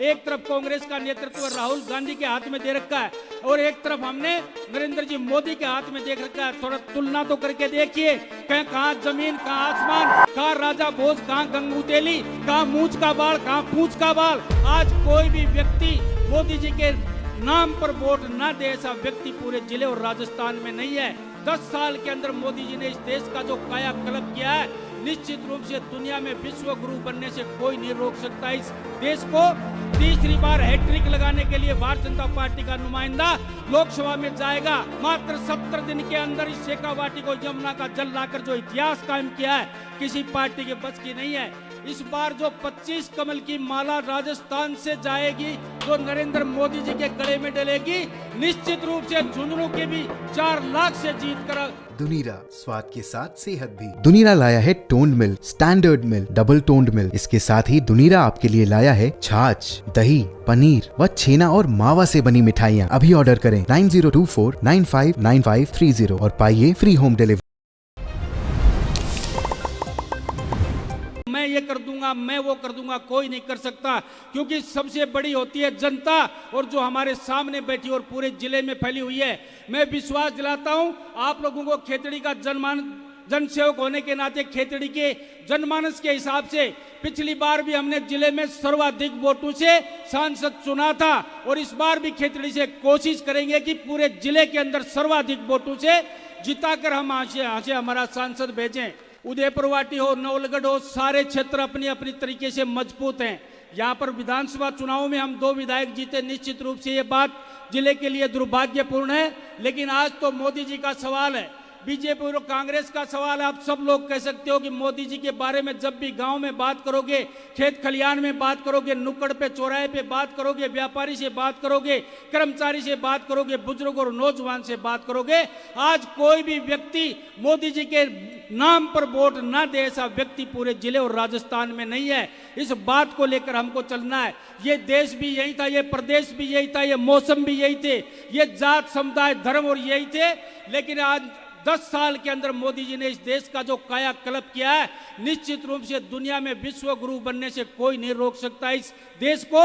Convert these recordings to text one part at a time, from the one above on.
एक तरफ कांग्रेस का नेतृत्व राहुल गांधी के हाथ में दे रखा है और एक तरफ हमने नरेंद्र जी मोदी के हाथ में देख रखा है। थोड़ा तुलना तो करके देखिए, कहाँ जमीन, कहाँ आसमान, कहाँ राजा भोज, कहाँ गंगू तेली, कहाँ मूंछ का बाल, कहाँ पूंछ का बाल। आज कोई भी व्यक्ति मोदी जी के नाम पर वोट ना दे ऐसा व्यक्ति पूरे जिले और राजस्थान में नहीं है। 10 साल के अंदर मोदी जी ने इस देश का जो कायाकल्प किया है, निश्चित रूप से दुनिया में विश्व गुरु बनने से कोई नहीं रोक सकता। इस देश को तीसरी बार हैट्रिक लगाने के लिए भारतीय जनता पार्टी का नुमाइंदा लोकसभा में जाएगा। मात्र 70 दिन के अंदर इस शेखावाटी को यमुना का जल लाकर जो इतिहास कायम किया है, किसी पार्टी के बस की नहीं है। इस बार जो 25 कमल की माला राजस्थान से जाएगी, जो नरेंद्र मोदी जी के गले में डलेगी, निश्चित रूप से झुंझुनू के भी 4 लाख से जीत कर। दुनीरा, स्वाद के साथ सेहत भी। दुनीरा लाया है toned milk, standard milk, double toned milk. इसके साथ ही दुनीरा आपके लिए लाया है छाछ, दही, पनीर व छेना और मावा से बनी मिठाइयाँ। अभी ऑर्डर करें 9024959530 और पाइए फ्री होम डिलीवरी। मैं ये कर दूंगा, मैं वो कर दूंगा, कोई नहीं कर सकता, क्योंकि सबसे बड़ी होती है जनता और जो हमारे सामने बैठी और पूरे जिले में फैली हुई है। मैं विश्वास दिलाता हूं आप लोगों को, खेतड़ी का जनसेवक होने के नाते खेतड़ी के जनमानस के हिसाब से पिछली बार भी हमने जिले में सर्वाधिक वोटों से सांसद चुना था और इस बार भी खेतड़ी से कोशिश करेंगे कि पूरे जिले के अंदर सर्वाधिक वोटों से जिताकर हम यहाँ से हमारा सांसद भेजें। उदयपुर वाटी हो, नवलगढ़ हो, सारे क्षेत्र अपनी अपनी तरीके से मजबूत हैं। यहाँ पर विधानसभा चुनाव में हम 2 विधायक जीते, निश्चित रूप से ये बात जिले के लिए दुर्भाग्यपूर्ण है। लेकिन आज तो मोदी जी का सवाल है, बीजेपी और कांग्रेस का सवाल है। आप सब लोग कह सकते हो कि मोदी जी के बारे में जब भी गांव में बात करोगे, खेत खलियान में बात करोगे, नुक्कड़ पे चौराहे पे बात करोगे, व्यापारी से बात करोगे, कर्मचारी से बात करोगे, बुजुर्ग और नौजवान से बात करोगे, आज कोई भी व्यक्ति मोदी जी के नाम पर वोट ना दे ऐसा व्यक्ति पूरे जिले और राजस्थान में नहीं है। इस बात को लेकर हमको चलना है। ये देश भी यही था, ये प्रदेश भी यही था, ये मौसम भी यही थे, ये जात, समुदाय, धर्म और यही थे। लेकिन आज 10 साल के अंदर मोदी जी ने इस देश का जो कायाकल्प किया है, निश्चित रूप से दुनिया में विश्व गुरु बनने से कोई नहीं रोक सकता इस देश को।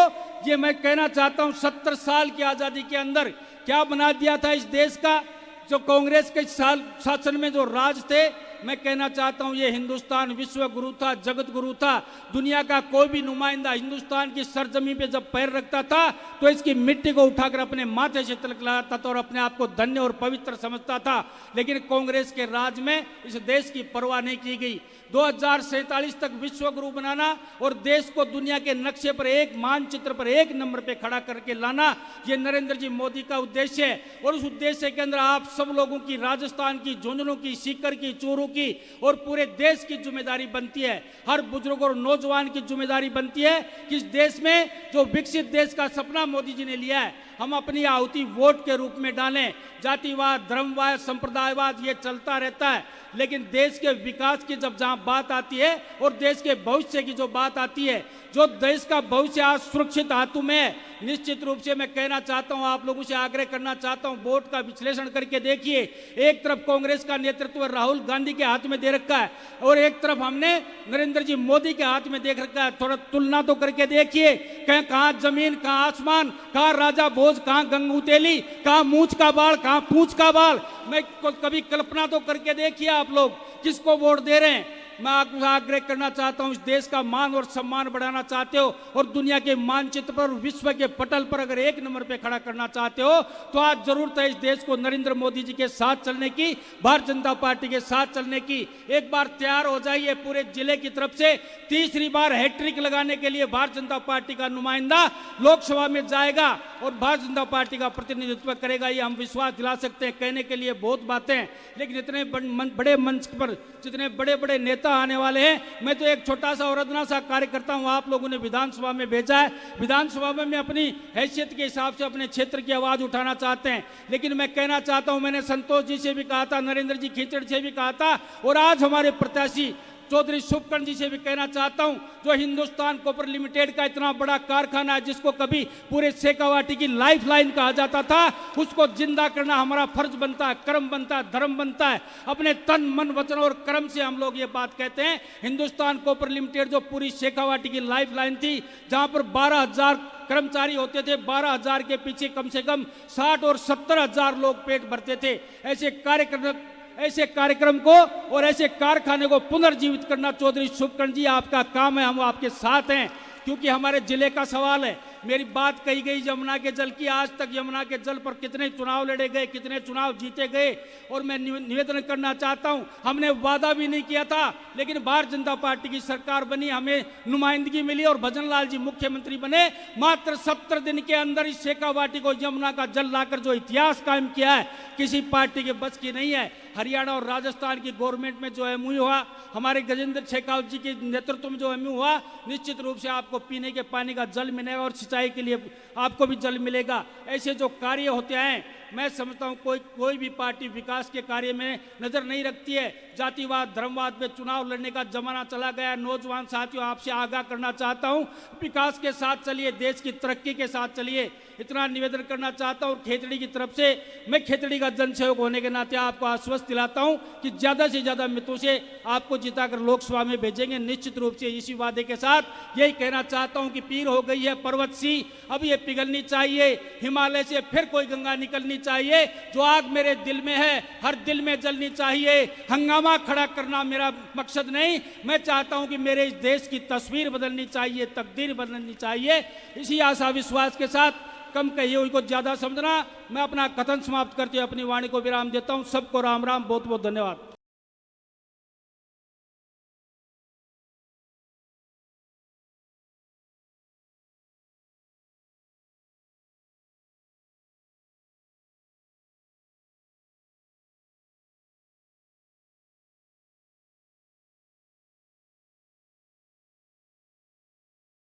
ये मैं कहना चाहता हूं, 70 साल की आजादी के अंदर क्या बना दिया था इस देश का, जो कांग्रेस के शासन में जो राज थे। मैं कहना चाहता हूं, ये हिंदुस्तान विश्व गुरु था, जगत गुरु था। दुनिया का कोई भी नुमाइंदा हिंदुस्तान की सरजमी पे जब पैर रखता था तो इसकी मिट्टी को उठाकर अपने माथे से तिलक लगाता था और अपने आप को धन्य और पवित्र समझता था। लेकिन कांग्रेस के राज में इस देश की परवाह नहीं की गई। 2047 तक विश्व गुरु बनाना और देश को दुनिया के नक्शे पर, एक मानचित्र पर, एक नंबर पे खड़ा करके लाना, ये नरेंद्र जी मोदी का उद्देश्य है। और उस उद्देश्य के अंदर आप सब लोगों की, राजस्थान की, झुंझुनू की, सीकर की, चूरू की और पूरे देश की जिम्मेदारी बनती है। हर बुजुर्ग और नौजवान की जिम्मेदारी बनती है कि इस देश में जो विकसित देश का सपना मोदी जी ने लिया है, हम अपनी आहुति वोट के रूप में डालें। जातिवाद, धर्मवाद, संप्रदायवाद ये चलता रहता है, लेकिन देश के विकास की जब जहां बात आती है और देश के भविष्य की जो बात आती है, जो देश का भविष्य आज सुरक्षित हाथों में है, निश्चित रूप से मैं कहना चाहता हूं, आप लोगों से आग्रह करना चाहता हूं, वोट का विश्लेषण करके देखिए। एक तरफ कांग्रेस का नेतृत्व राहुल गांधी के हाथ में दे रखा है और एक तरफ हमने नरेंद्र जी मोदी के हाथ में देख रखा है। थोड़ा तुलना तो करके देखिए, कहाँ जमीन, कहाँ आसमान, कहाँ राजा भोज, कहाँ गंगू तेली, कहाँ मूंछ का बाल, कहाँ पूंछ का बाल। मैं कभी कल्पना तो करके देखिए आप लोग किसको वोट दे रहे हैं। मैं आपसे आग्रह करना चाहता हूं, इस देश का मान और सम्मान बढ़ाना चाहते हो और दुनिया के मानचित्र पर, विश्व के पटल पर अगर एक नंबर पे खड़ा करना चाहते हो तो आज जरूरत है इस देश को नरेंद्र मोदी जी के साथ चलने की, भारतीय जनता पार्टी के साथ चलने की। एक बार तैयार हो जाइए, पूरे जिले की तरफ से तीसरी बार हैट्रिक लगाने के लिए भारतीय जनता पार्टी का नुमाइंदा लोकसभा में जाएगा और भारतीय जनता पार्टी का प्रतिनिधित्व करेगा। ये हम विश्वास दिला सकते हैं। कहने के लिए बहुत बातें, लेकिन इतने बड़े मंच पर जितने बड़े बड़े नेता आने वाले हैं, मैं तो एक छोटा सा और अदना सा कार्यकर्ता हूं। आप लोगों ने विधानसभा में भेजा है, विधानसभा में मैं अपनी हैसियत के हिसाब से अपने क्षेत्र की आवाज उठाना चाहते हैं। लेकिन मैं कहना चाहता हूं, मैंने संतोष जी से भी कहा था, नरेंद्र जी खीचड़ से भी कहा था और आज हमारे प्रत्याशी चौधरी शुभकर्ण जी से भी कहना चाहता हूं, जो हिंदुस्तान कॉपर लिमिटेड का इतना बड़ा कारखाना है, जिसको कभी पूरे शेखावाटी की लाइफ लाइन कहा जाता था, उसको जिंदा करना हमारा फर्ज बनता है, कर्म बनता है, धर्म बनता है। अपने तन, मन, वचन और कर्म से हम लोग ये बात कहते हैं। हिंदुस्तान कॉपर लिमिटेड जो पूरी शेखावाटी की लाइफ लाइन थी, जहां पर 12,000 कर्मचारी होते थे, 12,000 के पीछे कम से कम 60 और 70,000 लोग पेट भरते थे। ऐसे कार्यक्रम को और ऐसे कारखाने को पुनर्जीवित करना चौधरी शुभकर्ण जी आपका काम है, हम आपके साथ हैं, क्योंकि हमारे जिले का सवाल है। मेरी बात कही गई यमुना के जल की, आज तक यमुना के जल पर कितने चुनाव लड़े गए, कितने चुनाव जीते गए, और मैं निवेदन करना चाहता हूं, हमने वादा भी नहीं किया था, लेकिन भारतीय जनता पार्टी की सरकार बनी, हमें नुमाइंदगी मिली और भजन लाल जी मुख्यमंत्री बने। मात्र 70 दिन के अंदर इस शेखावाटी को यमुना का जल लाकर जो इतिहास कायम किया है, किसी पार्टी के बस की नहीं है। हरियाणा और राजस्थान की गवर्नमेंट में जो एमओयू हुआ, हमारे गजेंद्र शेखावत जी के नेतृत्व में जो एमओयू हुआ, निश्चित रूप से आपको पीने के पानी का जल मिलेगा और सिंचाई के लिए आपको भी जल मिलेगा। ऐसे जो कार्य होते हैं, मैं समझता हूं कोई भी पार्टी विकास के कार्य में नजर नहीं रखती है। जातिवाद धर्मवाद में चुनाव लड़ने का जमाना चला गया। नौजवान साथियों, आपसे आगाह करना चाहता हूं, विकास के साथ चलिए, देश की तरक्की के साथ चलिए, इतना निवेदन करना चाहता हूं। खेतड़ी की तरफ से, मैं खेतड़ी का जनसेवक होने के नाते आपको आश्वस्त दिलाता हूं कि ज्यादा से ज्यादा मित्रों से आपको जिताकर लोकसभा में भेजेंगे, निश्चित रूप से। इसी वादे के साथ यही कहना चाहता हूं कि पीर हो गई है पर्वत सी, अब ये पिघलनी चाहिए, हिमालय से फिर कोई गंगा निकलनी चाहिए। जो आग मेरे दिल में है, हर दिल में जलनी चाहिए। हंगामा खड़ा करना मेरा मकसद नहीं, मैं चाहता हूं कि मेरे इस देश की तस्वीर बदलनी चाहिए, तकदीर बदलनी चाहिए। इसी आशा विश्वास के साथ, कम कहिए हुई को ज्यादा समझना, मैं अपना कथन समाप्त करते हुए अपनी वाणी को विराम देता हूं। सबको राम राम, बहुत बहुत धन्यवाद।